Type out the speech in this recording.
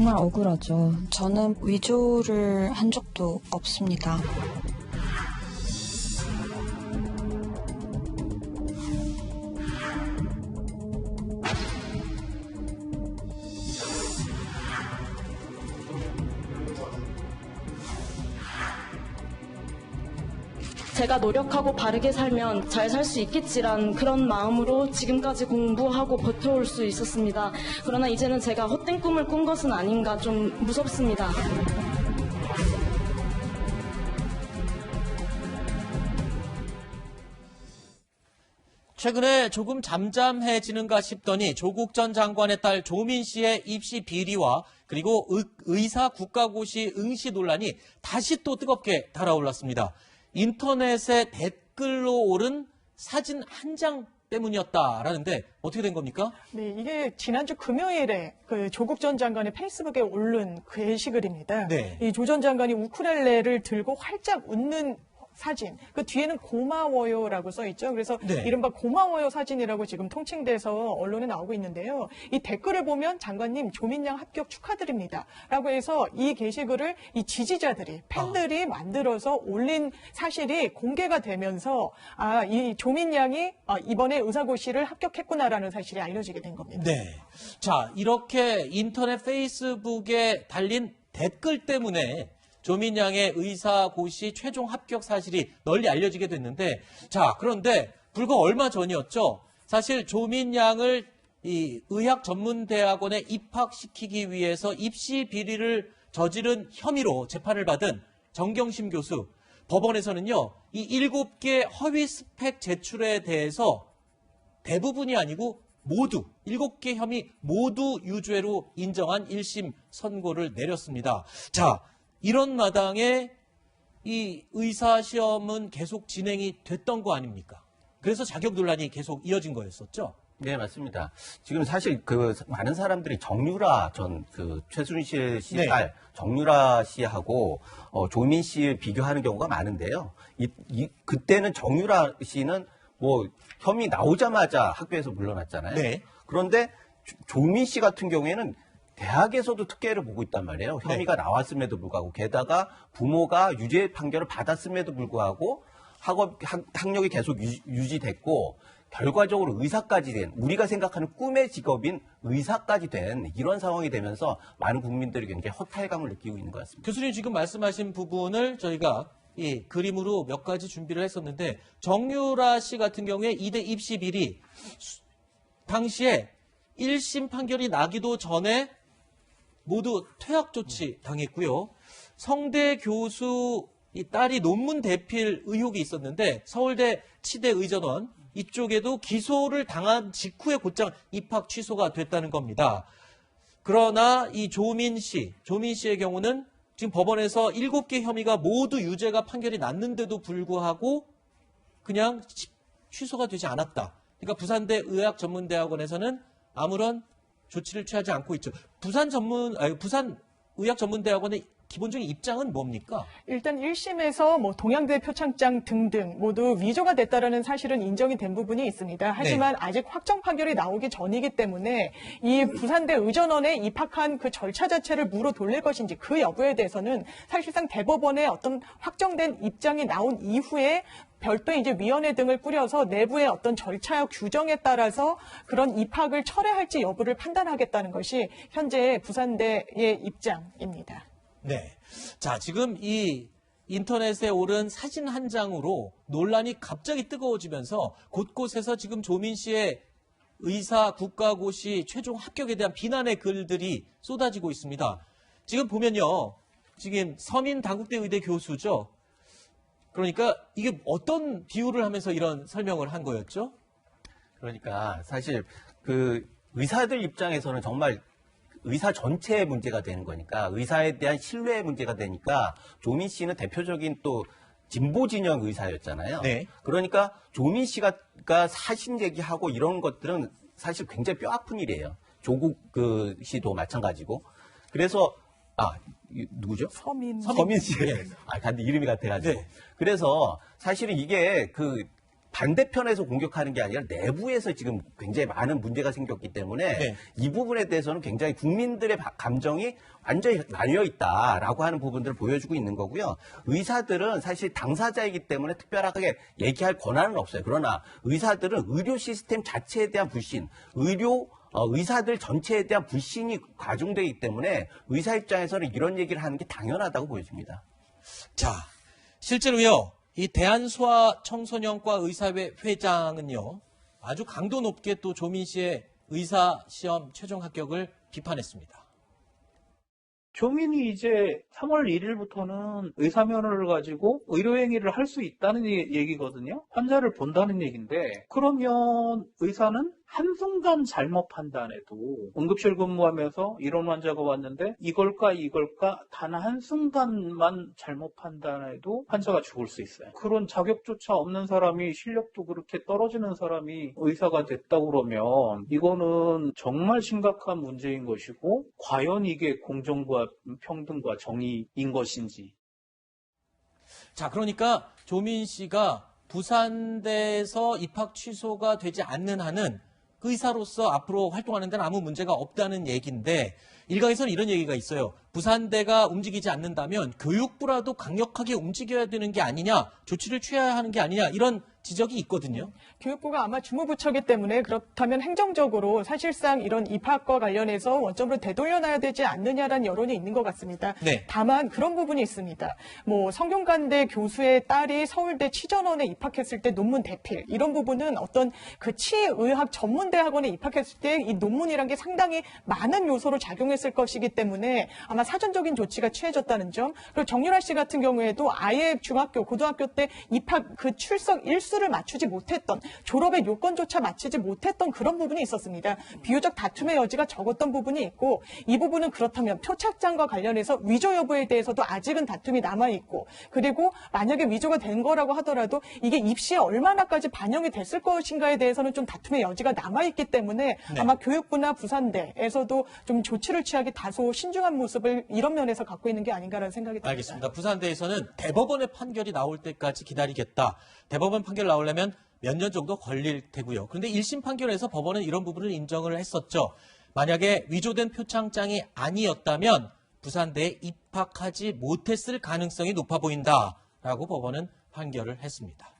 정말 억울하죠. 저는 위조를 한 적도 없습니다. 제가 노력하고 바르게 살면 잘 살 수 있겠지란 그런 마음으로 지금까지 공부하고 버텨올 수 있었습니다. 그러나 이제는 제가 헛된 꿈을 꾼 것은 아닌가 좀 무섭습니다. 최근에 조금 잠잠해지는가 싶더니 조국 전 장관의 딸 조민 씨의 입시 비리와 그리고 의사 국가고시 응시 논란이 다시 또 뜨겁게 달아올랐습니다. 인터넷에 댓글로 오른 사진 한 장 때문이었다라는데 어떻게 된 겁니까? 네, 이게 지난주 금요일에 그 조국 전 장관의 페이스북에 올른 게시글입니다. 네. 이 조 전 장관이 우쿨렐레를 들고 활짝 웃는 사진, 그 뒤에는 고마워요라고 써 있죠. 그래서 네. 이른바 고마워요 사진이라고 지금 통칭돼서 언론에 나오고 있는데요. 이 댓글을 보면 장관님 조민양 합격 축하드립니다. 라고 해서 이 게시글을 이 지지자들이, 팬들이 만들어서 올린 사실이 공개가 되면서 이 조민양이 이번에 의사고시를 합격했구나라는 사실이 알려지게 된 겁니다. 네. 자, 이렇게 인터넷 페이스북에 달린 댓글 때문에 조민양의 의사고시 최종 합격 사실이 널리 알려지게 됐는데, 자, 그런데 불과 얼마 전이었죠. 사실 조민양을 이 의학전문대학원에 입학시키기 위해서 입시 비리를 저지른 혐의로 재판을 받은 정경심 교수. 법원에서는요, 이 7개 허위 스펙 제출에 대해서 대부분이 아니고 모두 7개 혐의 모두 유죄로 인정한 1심 선고를 내렸습니다. 자, 이런 마당에 이 의사시험은 계속 진행이 됐던 거 아닙니까? 그래서 자격 논란이 계속 이어진 거였었죠? 네, 맞습니다. 지금 사실 많은 사람들이 정유라 전 최순실 씨 딸, 정유라 씨하고 조민 씨를 비교하는 경우가 많은데요. 그때는 정유라 씨는 뭐 혐의 나오자마자 학교에서 물러났잖아요. 네. 그런데 조민 씨 같은 경우에는 대학에서도 특혜를 보고 있단 말이에요. 혐의가 나왔음에도 불구하고, 게다가 부모가 유죄 판결을 받았음에도 불구하고 학력이 계속 유지됐고, 결과적으로 의사까지 된, 우리가 생각하는 꿈의 직업인 의사까지 된 이런 상황이 되면서 많은 국민들이 굉장히 허탈감을 느끼고 있는 것 같습니다. 교수님 지금 말씀하신 부분을 저희가 이 그림으로 몇 가지 준비를 했었는데, 정유라 씨 같은 경우에 이대 입시 비리 당시에 1심 판결이 나기도 전에 모두 퇴학 조치 당했고요. 성대 교수 이 딸이 논문 대필 의혹이 있었는데 서울대 치대 의전원 이쪽에도 기소를 당한 직후에 곧장 입학 취소가 됐다는 겁니다. 그러나 이 조민 씨의 경우는 지금 법원에서 7개 혐의가 모두 유죄가 판결이 났는데도 불구하고 그냥 취소가 되지 않았다. 그러니까 부산대 의학전문대학원에서는 아무런 조치를 취하지 않고 있죠. 부산 의학전문대학원의 기본적인 입장은 뭡니까? 일단 1심에서 뭐 동양대 표창장 등등 모두 위조가 됐다라는 사실은 인정이 된 부분이 있습니다. 하지만 아직 확정 판결이 나오기 전이기 때문에 이 부산대 의전원에 입학한 그 절차 자체를 무로 돌릴 것인지 그 여부에 대해서는 사실상 대법원의 어떤 확정된 입장이 나온 이후에 별도의 이제 위원회 등을 꾸려서 내부의 어떤 절차 규정에 따라서 그런 입학을 철회할지 여부를 판단하겠다는 것이 현재 부산대의 입장입니다. 네. 자, 지금 이 인터넷에 오른 사진 한 장으로 논란이 갑자기 뜨거워지면서 곳곳에서 지금 조민 씨의 의사 국가고시 최종 합격에 대한 비난의 글들이 쏟아지고 있습니다. 지금 보면요. 지금 서민 단국대 의대 교수죠. 그러니까 이게 어떤 비유를 하면서 이런 설명을 한 거였죠? 그러니까 사실 의사들 입장에서는 정말 의사 전체의 문제가 되는 거니까, 의사에 대한 신뢰의 문제가 되니까, 조민 씨는 대표적인 또 진보 진영 의사였잖아요. 네. 그러니까 조민 씨가 사신 얘기하고 이런 것들은 사실 굉장히 뼈아픈 일이에요. 조국 씨도 마찬가지고. 그래서 누구죠? 서민 씨. 네. 단지 이름이 같아가지고. 네. 그래서 사실은 이게 반대편에서 공격하는 게 아니라 내부에서 지금 굉장히 많은 문제가 생겼기 때문에 네. 이 부분에 대해서는 굉장히 국민들의 감정이 완전히 나뉘어 있다라고 하는 부분들을 보여주고 있는 거고요. 의사들은 사실 당사자이기 때문에 특별하게 얘기할 권한은 없어요. 그러나 의사들은 의료 시스템 자체에 대한 불신, 의사들 전체에 대한 불신이 가중되기 때문에 의사 입장에서는 이런 얘기를 하는 게 당연하다고 보여집니다. 자, 실제로요, 이 대한소아청소년과 의사회 회장은요, 아주 강도 높게 또 조민 씨의 의사시험 최종 합격을 비판했습니다. 조민이 이제 3월 1일부터는 의사면허를 가지고 의료행위를 할 수 있다는 얘기거든요. 환자를 본다는 얘기인데, 그러면 의사는 한순간 잘못 판단해도 응급실 근무하면서 이런 환자가 왔는데 이걸까 단 한순간만 잘못 판단해도 환자가 죽을 수 있어요. 그런 자격조차 없는 사람이, 실력도 그렇게 떨어지는 사람이 의사가 됐다고 그러면 이거는 정말 심각한 문제인 것이고, 과연 이게 공정과 평등과 정의인 것인지. 자, 그러니까 조민 씨가 부산대에서 입학 취소가 되지 않는 한은 의사로서 앞으로 활동하는 데는 아무 문제가 없다는 얘기인데, 일각에서는 이런 얘기가 있어요. 부산대가 움직이지 않는다면 교육부라도 강력하게 움직여야 되는 게 아니냐, 조치를 취해야 하는 게 아니냐, 이런 지적이 있거든요. 교육부가 아마 주무부처기 때문에 그렇다면 행정적으로 사실상 이런 입학과 관련해서 원점으로 되돌려놔야 되지 않느냐라는 여론이 있는 것 같습니다. 네. 다만 그런 부분이 있습니다. 뭐 성균관대 교수의 딸이 서울대 치전원에 입학했을 때 논문 대필, 이런 부분은 어떤 그 치의학 전문대학원에 입학했을 때 이 논문이란 게 상당히 많은 요소로 작용했을 것이기 때문에 아마 사전적인 조치가 취해졌다는 점. 그리고 정유라 씨 같은 경우에도 아예 중학교, 고등학교 때 입학 그 출석 일수를 맞추지 못했던, 졸업의 요건조차 맞추지 못했던 그런 부분이 있었습니다. 비교적 다툼의 여지가 적었던 부분이 있고, 이 부분은 그렇다면 표착장과 관련해서 위조 여부에 대해서도 아직은 다툼이 남아있고, 그리고 만약에 위조가 된 거라고 하더라도 이게 입시에 얼마나까지 반영이 됐을 것인가에 대해서는 좀 다툼의 여지가 남아있기 때문에 아마 교육부나 부산대에서도 좀 조치를 취하기 다소 신중한 모습을 이런 면에서 갖고 있는 게 아닌가라는 생각이 듭니다. 알겠습니다. 부산대에서는 대법원의 판결이 나올 때까지 기다리겠다. 대법원 판결 나오려면 몇 년 정도 걸릴 테고요. 그런데 1심 판결에서 법원은 이런 부분을 인정을 했었죠. 만약에 위조된 표창장이 아니었다면 부산대에 입학하지 못했을 가능성이 높아 보인다라고 법원은 판결을 했습니다.